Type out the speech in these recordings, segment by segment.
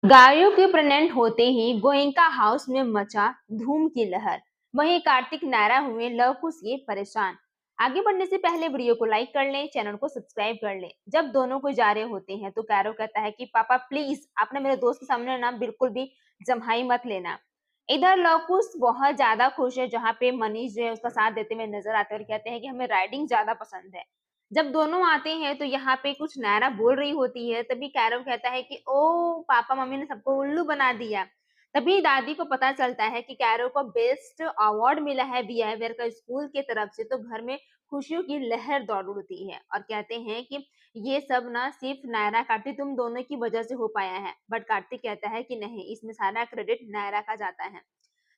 गायों के प्रेग्नेंट होते ही गोयनका हाउस में मचा धूम की लहर। वहीं कार्तिक नारा हुए लव कुश ये परेशान। आगे बढ़ने से पहले वीडियो को लाइक कर लें, चैनल को सब्सक्राइब कर लें। जब दोनों को जा रहे होते हैं तो कैरो कहता है कि पापा प्लीज आपने मेरे दोस्त के सामने ना बिल्कुल भी जम्हाई मत लेना। इधर लव कुश बहुत ज्यादा खुश है, जहाँ पे मनीष जो है उसका साथ देते हुए नजर आते हैं और कहते हैं कि हमें राइडिंग ज्यादा पसंद है। जब दोनों आते हैं तो यहाँ पे कुछ नायरा बोल रही होती है, तभी कैरव कहता है कि ओ पापा मम्मी ने सबको उल्लू बना दिया। तभी दादी को पता चलता है कि कैरव को बेस्ट अवार्ड मिला है बिहेवियर का स्कूल की तरफ से। तो घर में खुशियों की लहर दौड़ उठती है और कहते हैं कि ये सब ना सिर्फ नायरा कार्तिक तुम दोनों की वजह से हो पाया है। बट कार्तिक कहता है कि नहीं, इसमें सारा क्रेडिट नायरा का जाता है।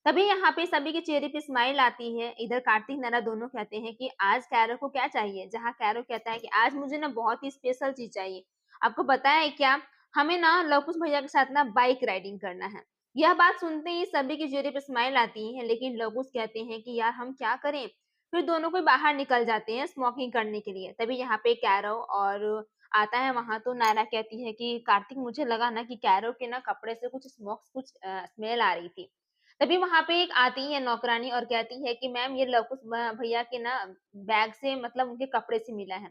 तभी यहाँ पे सभी के चेहरे पे स्माइल आती है। इधर कार्तिक नारा दोनों कहते हैं कि आज कैरो को क्या चाहिए, जहाँ कैरो कहता है कि आज मुझे ना बहुत ही स्पेशल चीज चाहिए। आपको पता है क्या, हमें ना लवकुश भैया के साथ ना बाइक राइडिंग करना है। यह बात सुनते ही सभी के चेहरे पे स्माइल आती है, लेकिन लवकुश कहते हैं कि यार हम क्या करें। फिर दोनों को बाहर निकल जाते हैं स्मोकिंग करने के लिए। तभी यहाँ पे कैरो और आता है वहां। तो नायरा कहती है कि कार्तिक मुझे लगा ना कि कैरो के ना कपड़े से कुछ कुछ स्मेल आ रही थी। तभी वहां पे एक आती है नौकरानी और कहती है कि मैम ये लवकुश भैया के ना बैग से मतलब उनके कपड़े से मिला है।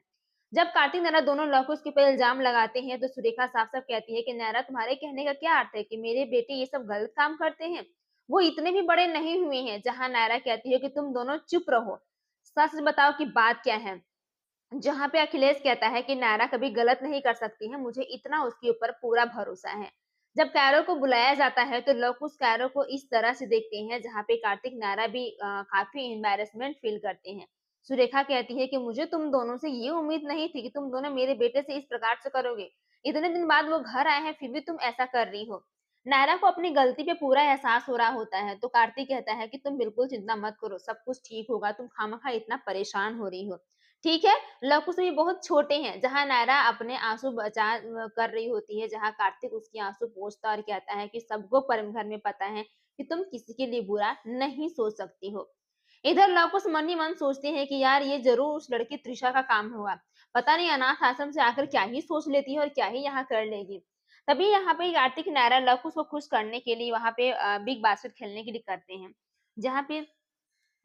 जब कार्तिक नायरा दोनों लवकुश के ऊपर इल्जाम लगाते हैं तो सुरेखा साफ साफ कहती है कि नायरा तुम्हारे कहने का क्या अर्थ है कि मेरे बेटे ये सब गलत काम करते हैं। वो इतने भी बड़े नहीं हुए हैं। जहां नायरा कहती है कि तुम दोनों चुप रहो, सच बताओ कि बात क्या है। जहाँ पे अखिलेश कहता है कि नायरा कभी गलत नहीं कर सकती है, मुझे इतना उसके ऊपर पूरा भरोसा है। जब कैरो को बुलाया जाता है तो लोग उस कैरो को इस तरह से देखते हैं, जहाँ पे कार्तिक नायरा भी काफी एम्बैरेसमेंट फील करते हैं। सुरेखा कहती है कि मुझे तुम दोनों से ये उम्मीद नहीं थी कि तुम दोनों मेरे बेटे से इस प्रकार से करोगे। इतने दिन बाद वो घर आए हैं फिर भी तुम ऐसा कर रही हो। नायरा को अपनी गलती पे पूरा एहसास हो रहा होता है। तो कार्तिक कहता है कि तुम बिल्कुल चिंता मत करो, सब कुछ ठीक होगा, तुम खामखा इतना परेशान हो रही हो। ठीक है। लवकुश भी बहुत छोटे हैं। जहां नायरा अपने आंसू बचा कर रही होती है, जहां कार्तिक उसकी आंसू पोंछता और कहता है कि सबको परम घर में पता है कि तुम किसी के लिए बुरा नहीं सोच सकती हो। इधर लवकुश मन ही मन सोचते हैं कि यार ये जरूर उस लड़की त्रिशा का काम होगा। पता नहीं अनाथ आश्रम से आकर क्या ही सोच लेती है और क्या ही यहाँ कर लेगी। तभी यहाँ पे कार्तिक नायरा लवकुश को खुश करने के लिए वहां पे बिग बास्केट खेलने के लिए करते हैं। जहाँ पे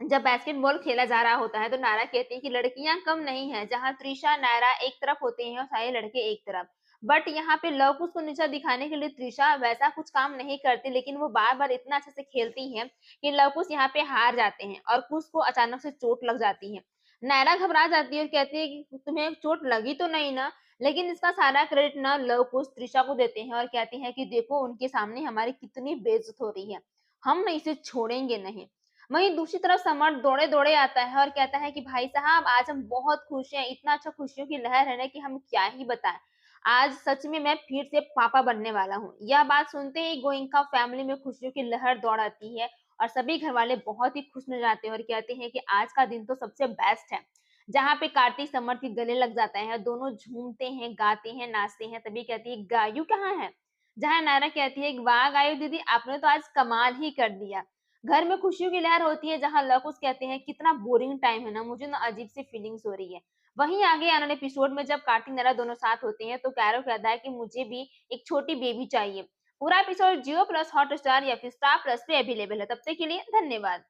जब बास्केटबॉल खेला जा रहा होता है तो नायरा कहती है कि लड़कियां कम नहीं है। जहां त्रिशा नायरा एक तरफ होते हैं और सारे लड़के एक तरफ। बट यहाँ पे लव कुश को नीचा दिखाने के लिए त्रिशा वैसा कुछ काम नहीं करती, लेकिन वो बार बार इतना अच्छे से खेलती है कि लव कुश यहाँ पे हार जाते हैं और कुश को अचानक से चोट लग जाती है। नायरा घबरा जाती है और कहती है कि तुम्हें चोट लगी तो नहीं ना। लेकिन इसका सारा क्रेडिट ना लव कुश त्रिशा को देते हैं और कहती है कि देखो उनके सामने हमारी कितनी बेइज्जत हो रही है, हम ना इसे छोड़ेंगे नहीं। वहीं दूसरी तरफ समर दौड़े-दौड़े आता है और कहता है कि भाई साहब आज हम बहुत खुश हैं, इतना अच्छा खुशियों की लहर है ना कि हम क्या ही बताएं। आज सच में मैं फिर से पापा बनने वाला हूँ। यह बात सुनते ही गोइंका फैमिली में खुशियों की लहर दौड़ आती है और सभी घर वाले बहुत ही खुश नजर आते हैं और कहते हैं कि आज का दिन तो सबसे बेस्ट है। जहाँ पे कार्तिक समर के गले लग जाता है, दोनों झूमते हैं, गाते हैं, नाचते हैं। तभी कहती है गायू कहाँ है। जहाँ नायरा कहती है वाह गायू दीदी आपने तो आज कमाल ही कर दिया। घर में खुशियों की लहर होती है, जहां लकुस कहते हैं कितना बोरिंग टाइम है ना, मुझे ना अजीब सी फीलिंग्स हो रही है। वहीं आगे आने वाले एपिसोड में जब कार्तिक नायरा दोनों साथ होते हैं तो कैरो कहता है कि मुझे भी एक छोटी बेबी चाहिए। पूरा एपिसोड जियो प्लस हॉट स्टार या फिर स्टार प्लस पे अवेलेबल है। तब तक के लिए धन्यवाद।